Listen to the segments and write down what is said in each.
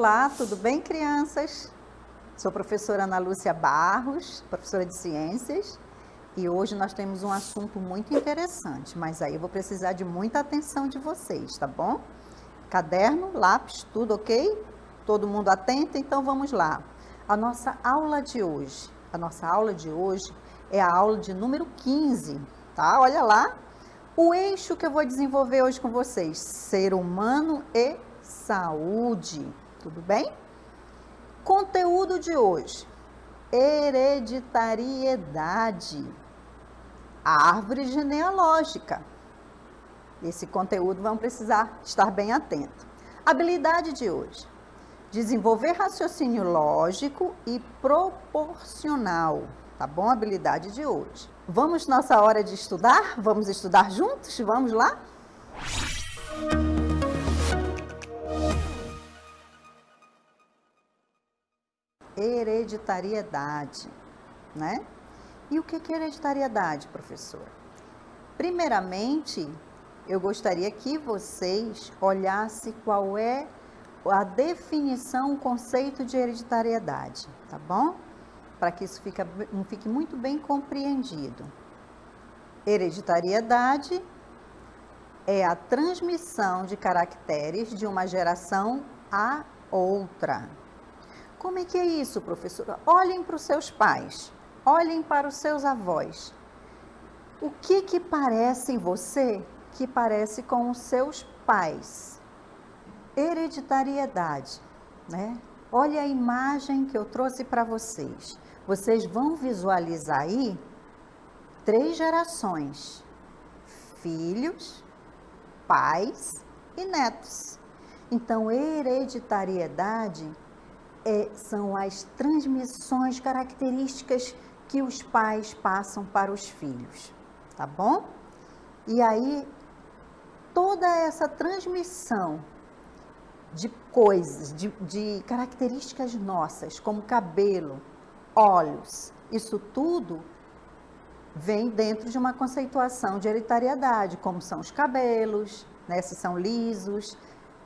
Olá, tudo bem, crianças? Sou a professora Ana Lúcia Barros, professora de Ciências, e hoje nós temos um assunto muito interessante, mas aí eu vou precisar de muita atenção de vocês, tá bom? Caderno, lápis, tudo ok? Todo mundo atento? Então vamos lá. A nossa aula de hoje é a aula de número 15, tá? Olha lá, o eixo que eu vou desenvolver hoje com vocês, ser humano e saúde, tudo bem? Conteúdo de hoje, hereditariedade, árvore genealógica. Esse conteúdo vamos precisar estar bem atento. Habilidade de hoje, desenvolver raciocínio lógico e proporcional, tá bom? Habilidade de hoje. Vamos nossa hora de estudar? Vamos estudar juntos? Vamos lá? Hereditariedade, né? E o que é hereditariedade, professora? Primeiramente, eu gostaria que vocês olhassem qual é a definição, o conceito de hereditariedade, tá bom? Para que isso fique muito bem compreendido. Hereditariedade é a transmissão de caracteres de uma geração a outra. Como é que é isso, professora? Olhem para os seus pais, olhem para os seus avós. O que parece em você que parece com os seus pais? Hereditariedade, né? Olha a imagem que eu trouxe para vocês. Vocês vão visualizar aí 3 gerações: filhos, pais e netos. Então, hereditariedade são as transmissões características que os pais passam para os filhos, tá bom? E aí, toda essa transmissão de coisas, de características nossas, como cabelo, olhos, isso tudo vem dentro de uma conceituação de hereditariedade, como são os cabelos, né, se são lisos,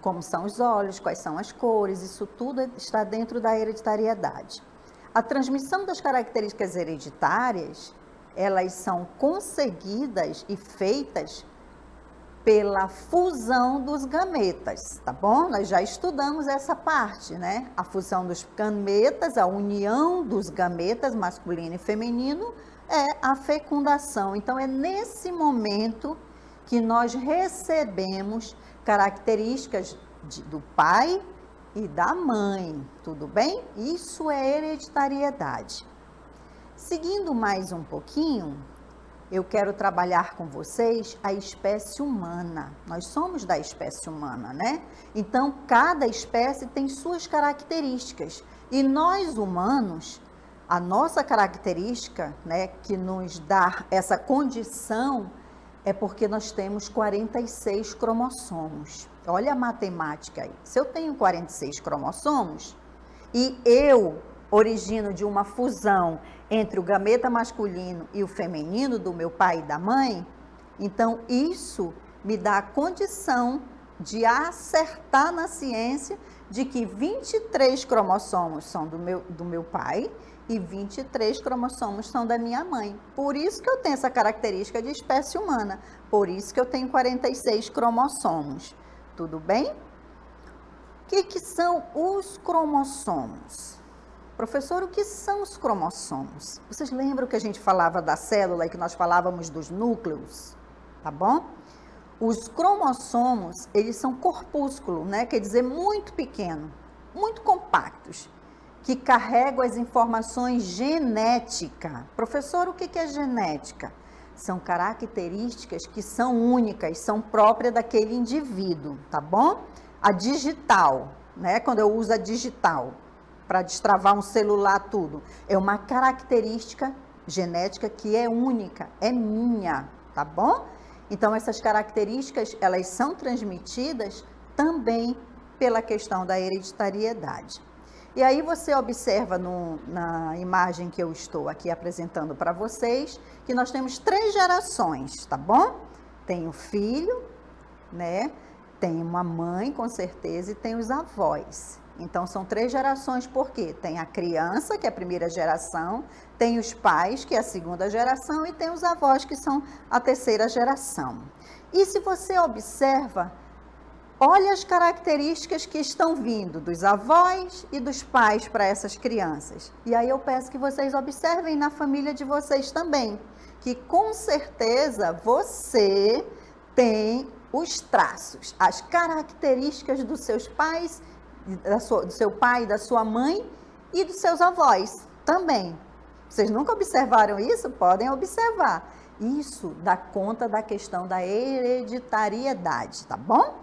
como são os olhos, quais são as cores, isso tudo está dentro da hereditariedade. A transmissão das características hereditárias, elas são conseguidas e feitas pela fusão dos gametas, tá bom? Nós já estudamos essa parte, né? A fusão dos gametas, a união dos gametas masculino e feminino é a fecundação. Então, é nesse momento que nós recebemos características do pai e da mãe, tudo bem? Isso é hereditariedade. Seguindo mais um pouquinho, eu quero trabalhar com vocês a espécie humana. Nós somos da espécie humana, né? Então, cada espécie tem suas características. E nós humanos, a nossa característica, né, que nos dá essa condição, é porque nós temos 46 cromossomos. Olha a matemática aí. Se eu tenho 46 cromossomos e eu origino de uma fusão entre o gameta masculino e o feminino do meu pai e da mãe, então isso me dá a condição de acertar na ciência de que 23 cromossomos são do meu pai e 23 cromossomos são da minha mãe. Por isso que eu tenho essa característica de espécie humana, por isso que eu tenho 46 cromossomos. Tudo bem? O que são os cromossomos? Professor, o que são os cromossomos? Vocês lembram que a gente falava da célula e que nós falávamos dos núcleos? Tá bom? Os cromossomos, eles são corpúsculo, né? Quer dizer, muito pequeno, muito compactos, que carregam as informações genéticas. Professor, o que é genética? São características que são únicas, são próprias daquele indivíduo, tá bom? A digital, né? Quando eu uso a digital para destravar um celular, tudo, é uma característica genética que é única, é minha, tá bom? Então, essas características, elas são transmitidas também pela questão da hereditariedade. E aí você observa na imagem que eu estou aqui apresentando para vocês, que nós temos 3 gerações, tá bom? Tem o filho, né? Tem uma mãe, com certeza, e tem os avós. Então, são 3 gerações, porque tem a criança, que é a primeira geração, tem os pais, que é a segunda geração, e tem os avós, que são a terceira geração. E se você observa, olha as características que estão vindo dos avós e dos pais para essas crianças. E aí eu peço que vocês observem na família de vocês também, que com certeza você tem os traços, as características dos seus pais, do seu pai, da sua mãe e dos seus avós também. Vocês nunca observaram isso? Podem observar. Isso dá conta da questão da hereditariedade, tá bom?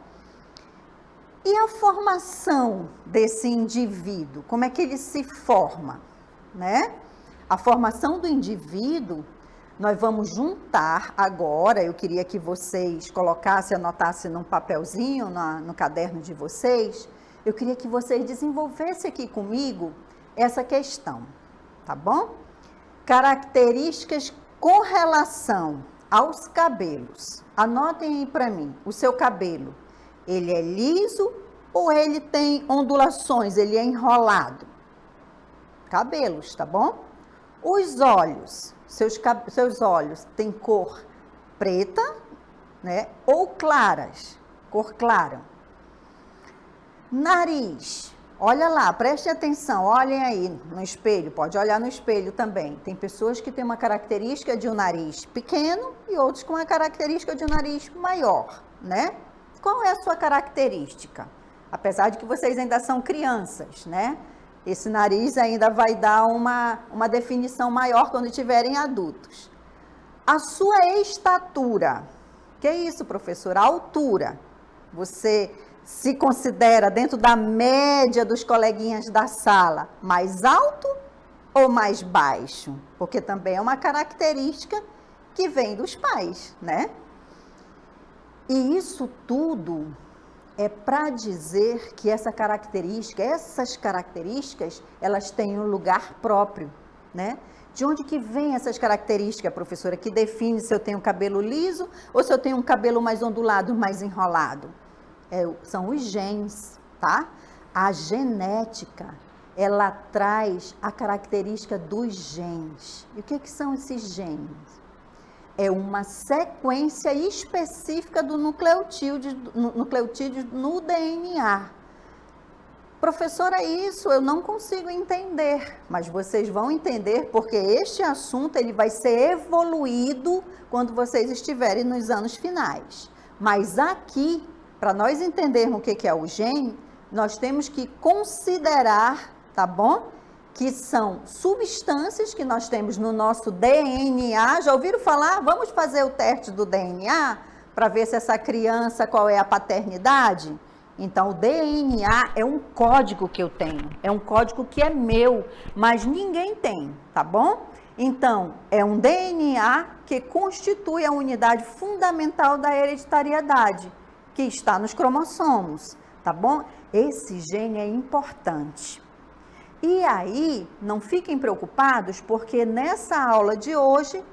E a formação desse indivíduo, como é que ele se forma, né? A formação do indivíduo, nós vamos juntar agora, eu queria que vocês colocassem, anotassem num papelzinho, no caderno de vocês, eu queria que vocês desenvolvessem aqui comigo essa questão, tá bom? Características com relação aos cabelos. Anotem aí para mim, o seu cabelo, ele é liso ou ele tem ondulações, ele é enrolado? Cabelos, tá bom? Os olhos, seus olhos têm cor preta, né? Ou claras, cor clara. Nariz, olha lá, preste atenção, olhem aí no espelho, pode olhar no espelho também. Tem pessoas que têm uma característica de um nariz pequeno e outros com uma característica de um nariz maior, né? Qual é a sua característica? Apesar de que vocês ainda são crianças, né? Esse nariz ainda vai dar uma definição maior quando tiverem adultos. A sua estatura. Que é isso, professora? A altura. Você se considera dentro da média dos coleguinhas da sala mais alto ou mais baixo? Porque também é uma característica que vem dos pais, né? E isso tudo é para dizer que essas características, elas têm um lugar próprio, né? De onde que vem essas características, professora, que define se eu tenho cabelo liso ou se eu tenho um cabelo mais ondulado, mais enrolado? São os genes, tá? A genética, ela traz a característica dos genes. E o que são esses genes? É uma sequência específica do nucleotídeo no DNA. Professora, isso eu não consigo entender, mas vocês vão entender porque este assunto ele vai ser evoluído quando vocês estiverem nos anos finais. Mas aqui, para nós entendermos o que é o gene, nós temos que considerar, tá bom? Que são substâncias que nós temos no nosso DNA. Já ouviram falar? Vamos fazer o teste do DNA para ver se essa criança, qual é a paternidade? Então, o DNA é um código que eu tenho, é um código que é meu, mas ninguém tem, tá bom? Então, é um DNA que constitui a unidade fundamental da hereditariedade, que está nos cromossomos, tá bom? Esse gene é importante. E aí, não fiquem preocupados, porque nessa aula de hoje,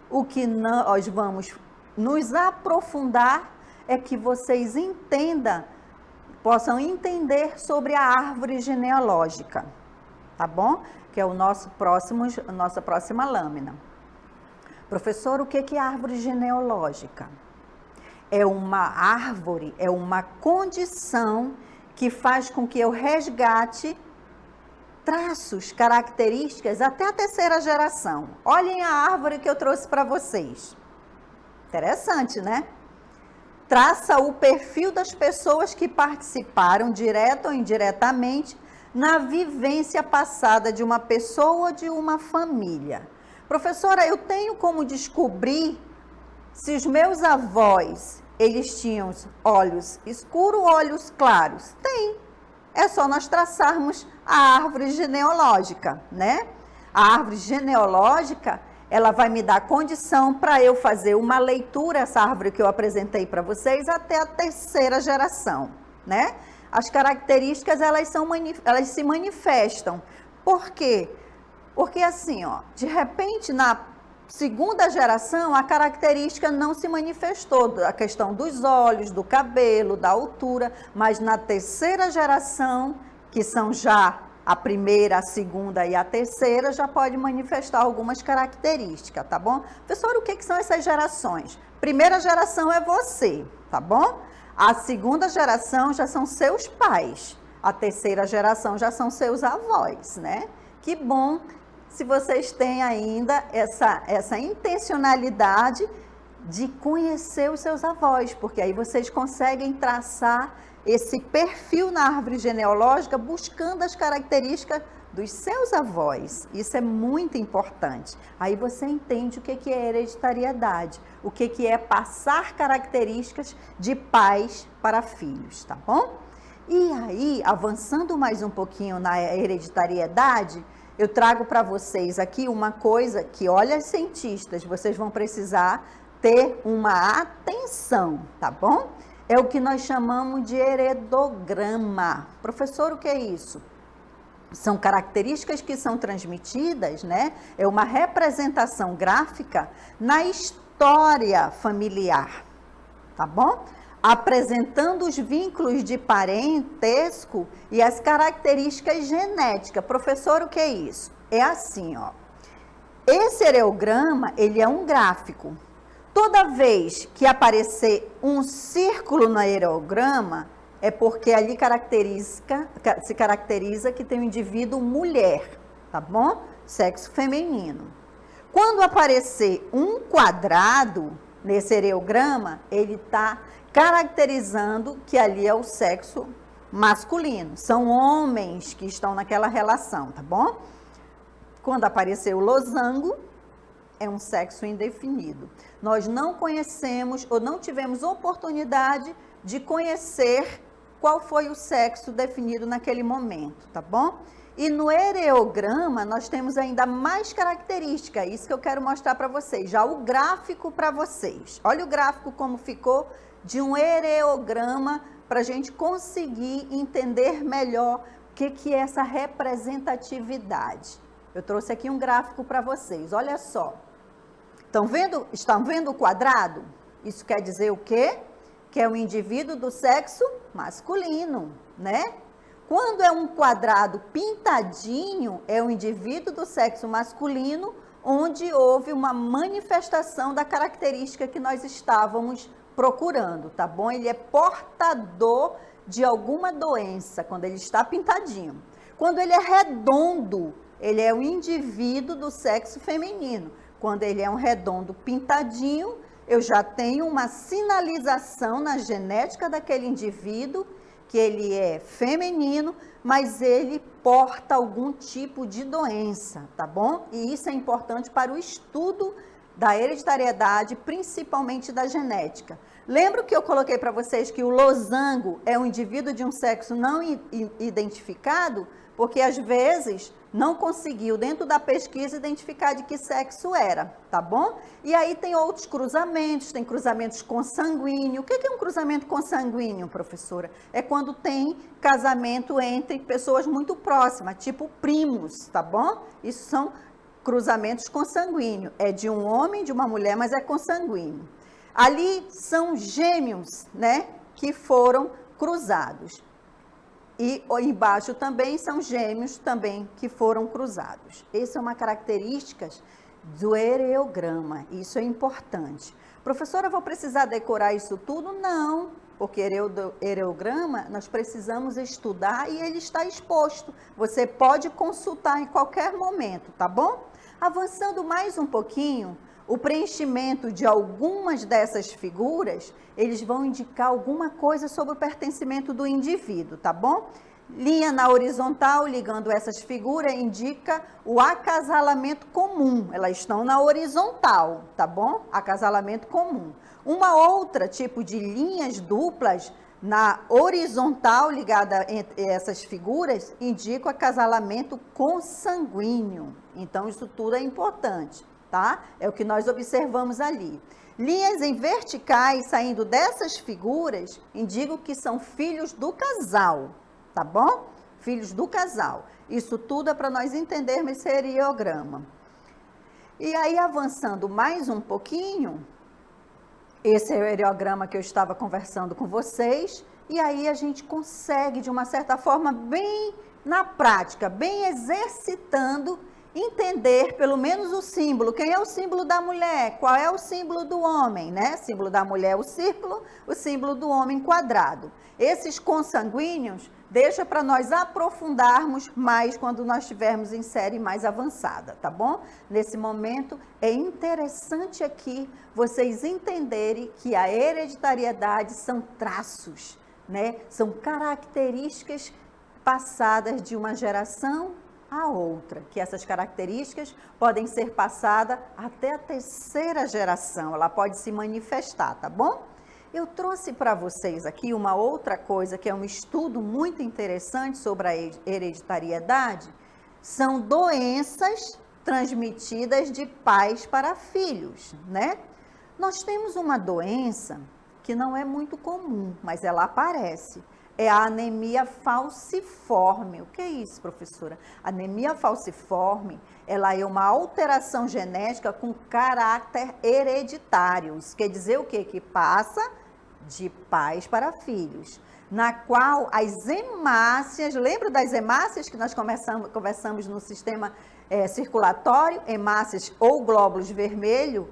o que nós vamos nos aprofundar é que vocês possam entender sobre a árvore genealógica, tá bom? Que é a nossa próxima lâmina. Professor, o que é árvore genealógica? É uma árvore, é uma condição que faz com que eu resgate traços, características até a terceira geração. Olhem a árvore que eu trouxe para vocês. Interessante, né? Traça o perfil das pessoas que participaram, direta ou indiretamente, na vivência passada de uma pessoa ou de uma família. Professora, eu tenho como descobrir se os meus avós, eles tinham olhos escuros ou olhos claros? Tem. É só nós traçarmos a árvore genealógica, né? A árvore genealógica, ela vai me dar condição para eu fazer uma leitura, essa árvore que eu apresentei para vocês, até a terceira geração, né? As características, elas se manifestam. Por quê? Porque assim, ó, de repente, na segunda geração, a característica não se manifestou, a questão dos olhos, do cabelo, da altura, mas na terceira geração, que são já a primeira, a segunda e a terceira, já pode manifestar algumas características, tá bom? Professora, o que são essas gerações? Primeira geração é você, tá bom? A segunda geração já são seus pais. A terceira geração já são seus avós, né? Que bom se vocês têm ainda essa intencionalidade de conhecer os seus avós, porque aí vocês conseguem traçar esse perfil na árvore genealógica buscando as características dos seus avós. Isso é muito importante. Aí você entende o que é hereditariedade, o que é passar características de pais para filhos, tá bom? E aí, avançando mais um pouquinho na hereditariedade, eu trago para vocês aqui uma coisa que, olha, cientistas, vocês vão precisar ter uma atenção, tá bom? É o que nós chamamos de heredograma. Professor, o que é isso? São características que são transmitidas, né? É uma representação gráfica na história familiar, tá bom? Apresentando os vínculos de parentesco e as características genéticas. Professor, o que é isso? É assim, ó. Esse heredograma, ele é um gráfico. Toda vez que aparecer um círculo no heredograma, é porque ali se caracteriza que tem um indivíduo mulher, tá bom? Sexo feminino. Quando aparecer um quadrado nesse heredograma, ele está caracterizando que ali é o sexo masculino. São homens que estão naquela relação, tá bom? Quando aparecer o losango, é um sexo indefinido. Nós não conhecemos ou não tivemos oportunidade de conhecer qual foi o sexo definido naquele momento, tá bom? E no heredograma nós temos ainda mais características, isso que eu quero mostrar para vocês, já o gráfico para vocês. Olha o gráfico como ficou de um heredograma para a gente conseguir entender melhor o que é essa representatividade. Eu trouxe aqui um gráfico para vocês, olha só. Estão vendo o quadrado? Isso quer dizer o quê? Que é um indivíduo do sexo masculino, né? Quando é um quadrado pintadinho, é um indivíduo do sexo masculino, onde houve uma manifestação da característica que nós estávamos procurando, tá bom? Ele é portador de alguma doença, quando ele está pintadinho. Quando ele é redondo, ele é um indivíduo do sexo feminino. Quando ele é um redondo pintadinho, eu já tenho uma sinalização na genética daquele indivíduo que ele é feminino, mas ele porta algum tipo de doença, tá bom? E isso é importante para o estudo da hereditariedade, principalmente da genética. Lembra que eu coloquei para vocês que o losango é um indivíduo de um sexo não identificado? Porque às vezes não conseguiu, dentro da pesquisa, identificar de que sexo era, tá bom? E aí tem outros cruzamentos, tem cruzamentos consanguíneos. O que é um cruzamento consanguíneo, professora? É quando tem casamento entre pessoas muito próximas, tipo primos, tá bom? Isso são cruzamentos consanguíneos. É de um homem, de uma mulher, mas é consanguíneo. Ali são gêmeos, né, que foram cruzados. E embaixo também são gêmeos também que foram cruzados. Essa é uma característica do heredograma, isso é importante. Professora, eu vou precisar decorar isso tudo? Não, porque heredograma nós precisamos estudar e ele está exposto. Você pode consultar em qualquer momento, tá bom? Avançando mais um pouquinho, o preenchimento de algumas dessas figuras, eles vão indicar alguma coisa sobre o pertencimento do indivíduo, tá bom? Linha na horizontal, ligando essas figuras, indica o acasalamento comum. Elas estão na horizontal, tá bom? Acasalamento comum. Uma outra tipo de linhas duplas na horizontal, ligada entre essas figuras, indica o acasalamento consanguíneo. Então, isso tudo é importante. Tá? É o que nós observamos ali. Linhas em verticais saindo dessas figuras indicam que são filhos do casal, tá bom? Filhos do casal. Isso tudo é para nós entendermos esse heredograma. E aí, avançando mais um pouquinho, esse é o heredograma que eu estava conversando com vocês, E aí a gente consegue, de uma certa forma, bem na prática, bem exercitando, entender pelo menos o símbolo. Quem é o símbolo da mulher? Qual é o símbolo do homem, né? Símbolo da mulher é o círculo, o símbolo do homem quadrado. Esses consanguíneos deixa para nós aprofundarmos mais quando nós estivermos em série mais avançada, tá bom? Nesse momento é interessante aqui vocês entenderem que a hereditariedade são traços, né? São características passadas de uma geração a outra, que essas características podem ser passadas até a terceira geração, ela pode se manifestar, tá bom? Eu trouxe para vocês aqui uma outra coisa que é um estudo muito interessante sobre a hereditariedade, são doenças transmitidas de pais para filhos, né? Nós temos uma doença que não é muito comum, mas ela aparece. É a anemia falciforme. O que é isso, professora? Anemia falciforme, ela é uma alteração genética com caráter hereditário. Isso quer dizer o quê? Que passa de pais para filhos. Na qual as hemácias, lembra das hemácias que nós conversamos no sistema circulatório? Hemácias ou glóbulos vermelhos,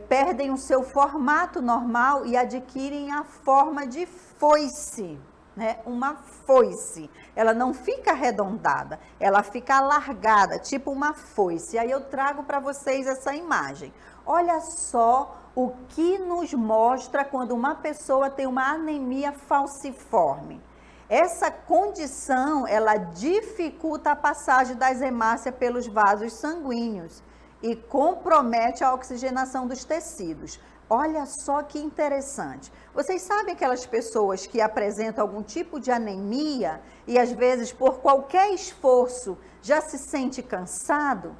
perdem o seu formato normal e adquirem a forma de foice, né? Uma foice. Ela não fica arredondada, ela fica alargada, tipo uma foice. Aí eu trago para vocês essa imagem. Olha só o que nos mostra quando uma pessoa tem uma anemia falciforme. Essa condição, ela dificulta a passagem das hemácias pelos vasos sanguíneos e compromete a oxigenação dos tecidos. Olha só que interessante. Vocês sabem aquelas pessoas que apresentam algum tipo de anemia e às vezes por qualquer esforço já se sente cansado?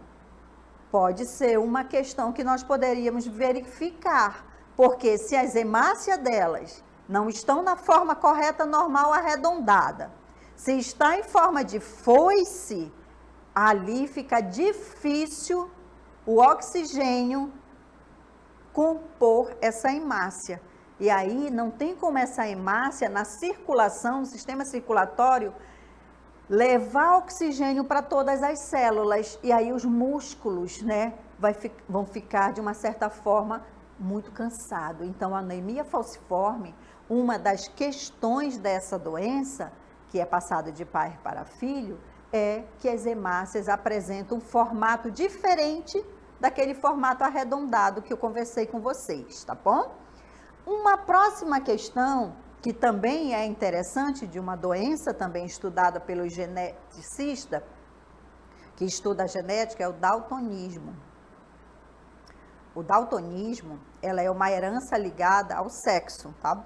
Pode ser uma questão que nós poderíamos verificar, porque se as hemácias delas não estão na forma correta, normal, arredondada, se está em forma de foice, ali fica difícil o oxigênio compor essa hemácia. E aí não tem como essa hemácia na circulação, no sistema circulatório, levar oxigênio para todas as células. E aí os músculos, né, vão ficar de uma certa forma muito cansados. Então a anemia falciforme, uma das questões dessa doença, que é passada de pai para filho, é que as hemácias apresentam um formato diferente daquele formato arredondado que eu conversei com vocês, tá bom? Uma próxima questão, que também é interessante, de uma doença também estudada pelo geneticista, que estuda a genética, é o daltonismo. O daltonismo, ela é uma herança ligada ao sexo, tá?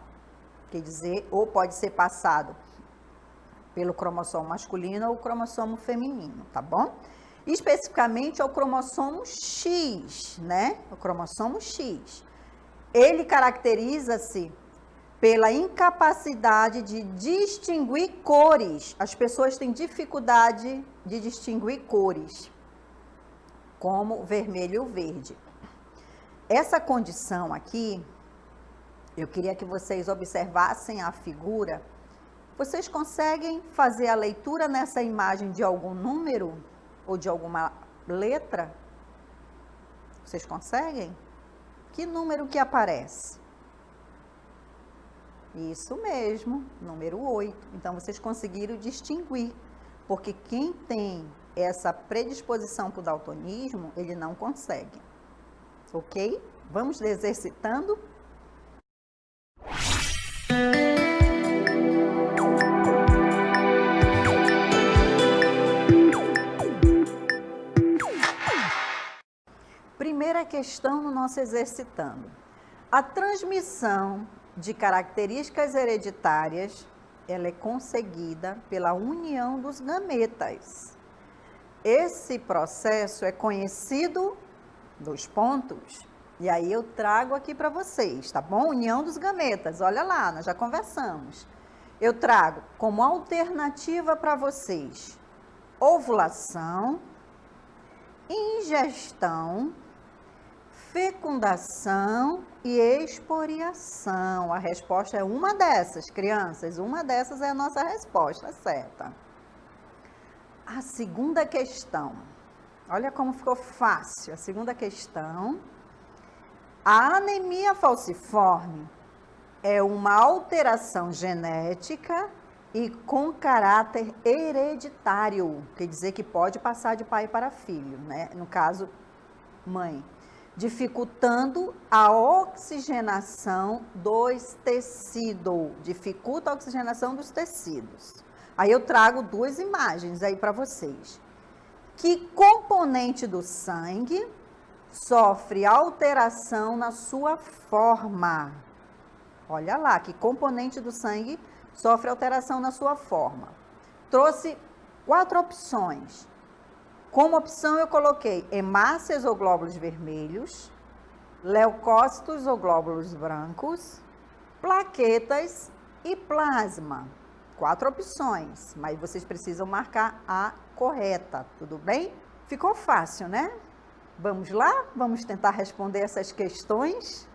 Quer dizer, ou pode ser passado pelo cromossomo masculino ou cromossomo feminino, tá bom? Especificamente é o cromossomo X, né? O cromossomo X. Ele caracteriza-se pela incapacidade de distinguir cores. As pessoas têm dificuldade de distinguir cores, como o vermelho e o verde. Essa condição aqui, eu queria que vocês observassem a figura. Vocês conseguem fazer a leitura nessa imagem de algum número ou de alguma letra? Vocês conseguem? Que número que aparece? Isso mesmo, número 8. Então, vocês conseguiram distinguir, porque quem tem essa predisposição para o daltonismo, ele não consegue. Ok? Vamos exercitando. Primeira questão no nosso exercitando. A transmissão de características hereditárias, ela é conseguida pela união dos gametas. Esse processo é conhecido, dois pontos, e aí eu trago aqui para vocês, tá bom? União dos gametas, olha lá, nós já conversamos. Eu trago como alternativa para vocês ovulação, ingestão, fecundação e esporiação. A resposta é uma dessas, crianças. Uma dessas é a nossa resposta certa. A segunda questão. Olha como ficou fácil. A segunda questão. A anemia falciforme é uma alteração genética e com caráter hereditário. Quer dizer que pode passar de pai para filho, né? No caso, mãe. Dificultando a oxigenação dos tecidos. Dificulta a oxigenação dos tecidos. Aí eu trago duas imagens aí para vocês. Que componente do sangue sofre alteração na sua forma? Olha lá, que componente do sangue sofre alteração na sua forma. Trouxe 4 opções. Como opção eu coloquei hemácias ou glóbulos vermelhos, leucócitos ou glóbulos brancos, plaquetas e plasma. 4 opções, mas vocês precisam marcar a correta, tudo bem? Ficou fácil, né? Vamos lá? Vamos tentar responder essas questões?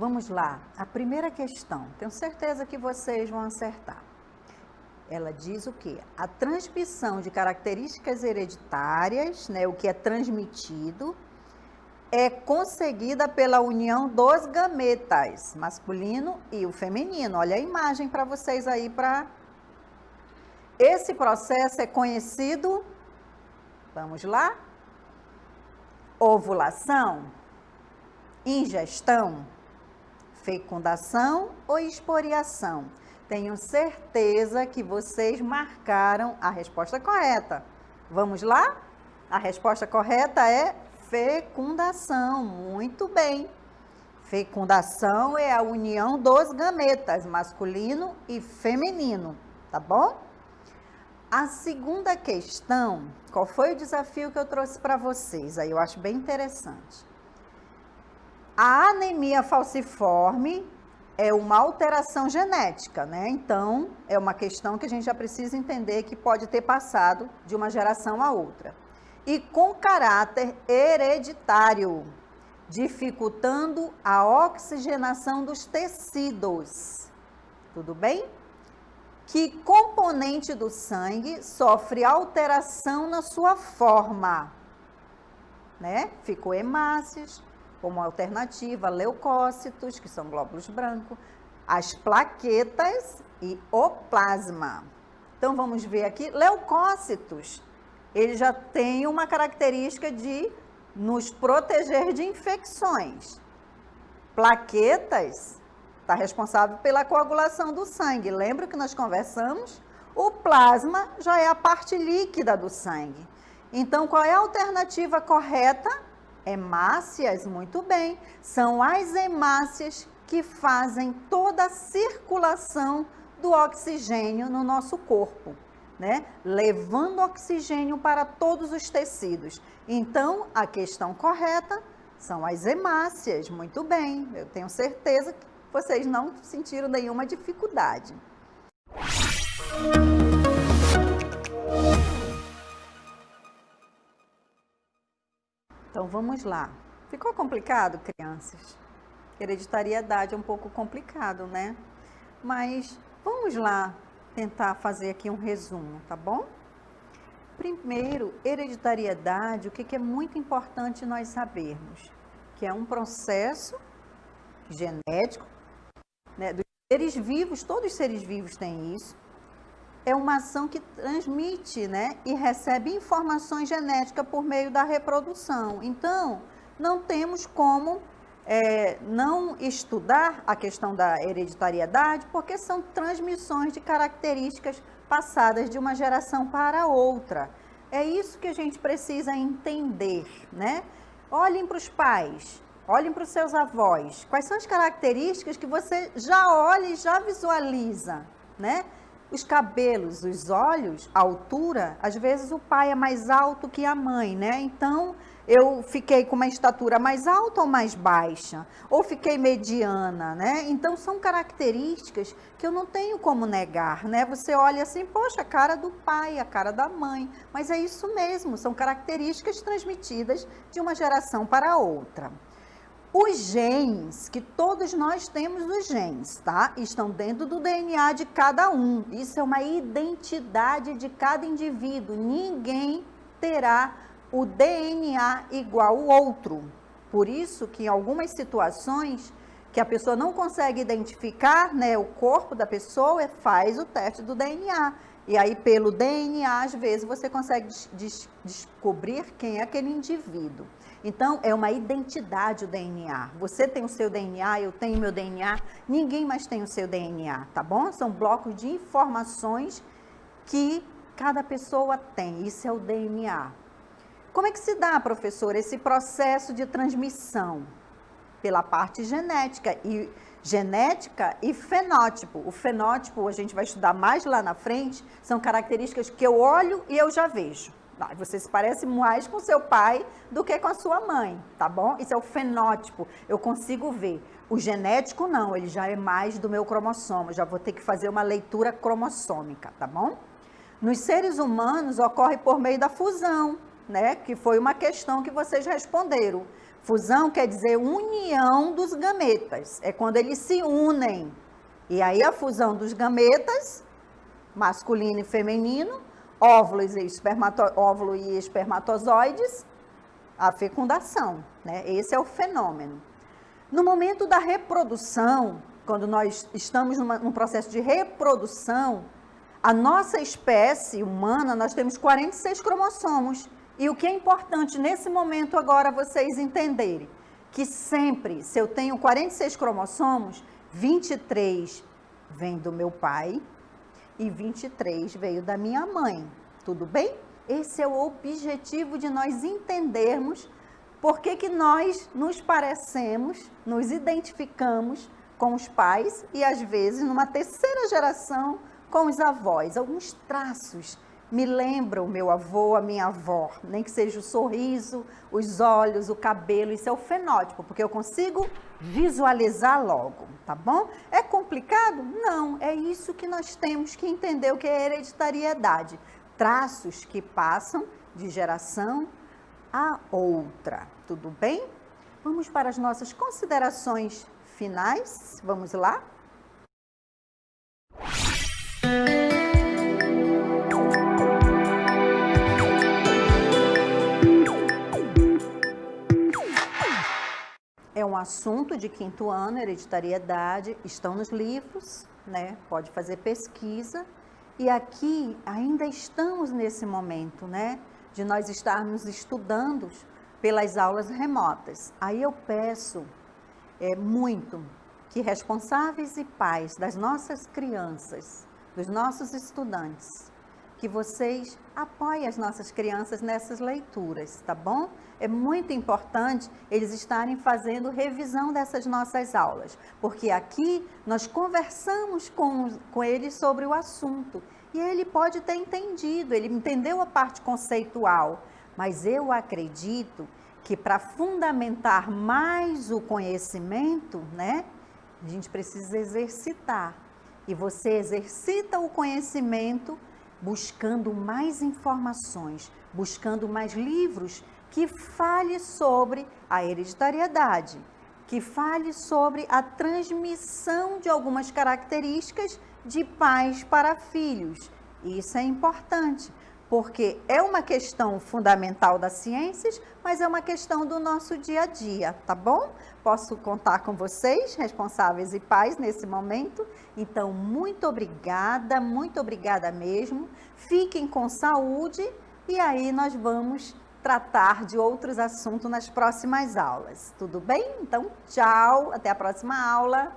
Vamos lá, a primeira questão, tenho certeza que vocês vão acertar. Ela diz o quê? A transmissão de características hereditárias, né, o que é transmitido, é conseguida pela união dos gametas, masculino e o feminino. Olha a imagem para vocês aí. Esse processo é conhecido, vamos lá, ovulação, ingestão, fecundação ou esporiação. Tenho certeza que vocês marcaram a resposta correta. Vamos lá? A resposta correta é fecundação. Muito bem. Fecundação é a união dos gametas, masculino e feminino, tá bom? A segunda questão, qual foi o desafio que eu trouxe para vocês? Aí eu acho bem interessante. A anemia falciforme é uma alteração genética, né? Então, é uma questão que a gente já precisa entender que pode ter passado de uma geração a outra. E com caráter hereditário, dificultando a oxigenação dos tecidos. Tudo bem? Que componente do sangue sofre alteração na sua forma, né? Ficou hemácias, como alternativa, leucócitos, que são glóbulos brancos, as plaquetas e o plasma. Então, vamos ver aqui, leucócitos, ele já tem uma característica de nos proteger de infecções. Plaquetas está responsável pela coagulação do sangue. Lembra que nós conversamos? O plasma já é a parte líquida do sangue. Então, qual é a alternativa correta? Hemácias, muito bem. São as hemácias que fazem toda a circulação do oxigênio no nosso corpo, né? Levando oxigênio para todos os tecidos. Então, a questão correta são as hemácias, muito bem. Eu tenho certeza que vocês não sentiram nenhuma dificuldade. Então, vamos lá. Ficou complicado, crianças? Hereditariedade é um pouco complicado, né? Mas vamos lá tentar fazer aqui um resumo, tá bom? Primeiro, hereditariedade, o que é muito importante nós sabermos? Que é um processo genético, né, dos seres vivos, todos os seres vivos têm isso. É uma ação que transmite, né, e recebe informações genéticas por meio da reprodução. Então, não temos como não estudar a questão da hereditariedade, porque são transmissões de características passadas de uma geração para outra. É isso que a gente precisa entender, né? Olhem para os pais, olhem para os seus avós. Quais são as características que você já olha e já visualiza, né? Os cabelos, os olhos, a altura, às vezes o pai é mais alto que a mãe, né? Então, eu fiquei com uma estatura mais alta ou mais baixa? Ou fiquei mediana, né? Então, são características que eu não tenho como negar, né? Você olha assim, poxa, a cara do pai, a cara da mãe. Mas é isso mesmo, são características transmitidas de uma geração para outra. Os genes, que todos nós temos os genes, tá? Estão dentro do DNA de cada um. Isso é uma identidade de cada indivíduo. Ninguém terá o DNA igual ao outro. Por isso que em algumas situações que a pessoa não consegue identificar, né, o corpo da pessoa, faz o teste do DNA. E aí, pelo DNA, às vezes, você consegue descobrir quem é aquele indivíduo. Então, é uma identidade o DNA. Você tem o seu DNA, eu tenho o meu DNA, ninguém mais tem o seu DNA, tá bom? São blocos de informações que cada pessoa tem, isso é o DNA. Como é que se dá, professor, esse processo de transmissão? Pela parte genética e fenótipo. O fenótipo, a gente vai estudar mais lá na frente, são características que eu olho e eu já vejo. Você se parece mais com seu pai do que com a sua mãe, tá bom? Isso é o fenótipo, eu consigo ver. O genético não, ele já é mais do meu cromossomo, já vou ter que fazer uma leitura cromossômica, tá bom? Nos seres humanos ocorre por meio da fusão, né? Que foi uma questão que vocês responderam. Fusão quer dizer união dos gametas, é quando eles se unem. E aí a fusão dos gametas, masculino e feminino, óvulo e espermatozoides, a fecundação, né? Esse é o fenômeno. No momento da reprodução, quando nós estamos num processo de reprodução, a nossa espécie humana, nós temos 46 cromossomos. E o que é importante nesse momento agora vocês entenderem, que sempre, se eu tenho 46 cromossomos, 23 vem do meu pai e 23 veio da minha mãe. Tudo bem? Esse é o objetivo de nós entendermos por que nós nos parecemos, nos identificamos com os pais e, às vezes, numa terceira geração, com os avós. Alguns traços me lembram o meu avô, a minha avó, nem que seja o sorriso, os olhos, o cabelo, isso é o fenótipo, porque eu consigo visualizar logo, tá bom? É complicado? Não, é isso que nós temos que entender o que é hereditariedade. Traços que passam de geração a outra, tudo bem? Vamos para as nossas considerações finais, vamos lá? É um assunto de 5º ano, hereditariedade, estão nos livros, né? Pode fazer pesquisa. E aqui ainda estamos nesse momento, né? De nós estarmos estudando pelas aulas remotas. Aí eu peço muito que responsáveis e pais das nossas crianças, dos nossos estudantes, que vocês apoiem as nossas crianças nessas leituras, tá bom? É muito importante eles estarem fazendo revisão dessas nossas aulas, porque aqui nós conversamos com eles sobre o assunto e ele pode ter entendido, ele entendeu a parte conceitual, mas eu acredito que para fundamentar mais o conhecimento, né, a gente precisa exercitar. E você exercita o conhecimento buscando mais informações, buscando mais livros que fale sobre a hereditariedade, que fale sobre a transmissão de algumas características de pais para filhos. Isso é importante, porque é uma questão fundamental das ciências, mas é uma questão do nosso dia a dia, tá bom? Posso contar com vocês, responsáveis e pais, nesse momento. Então, muito obrigada mesmo. Fiquem com saúde e aí nós vamos tratar de outros assuntos nas próximas aulas. Tudo bem? Então, tchau, até a próxima aula.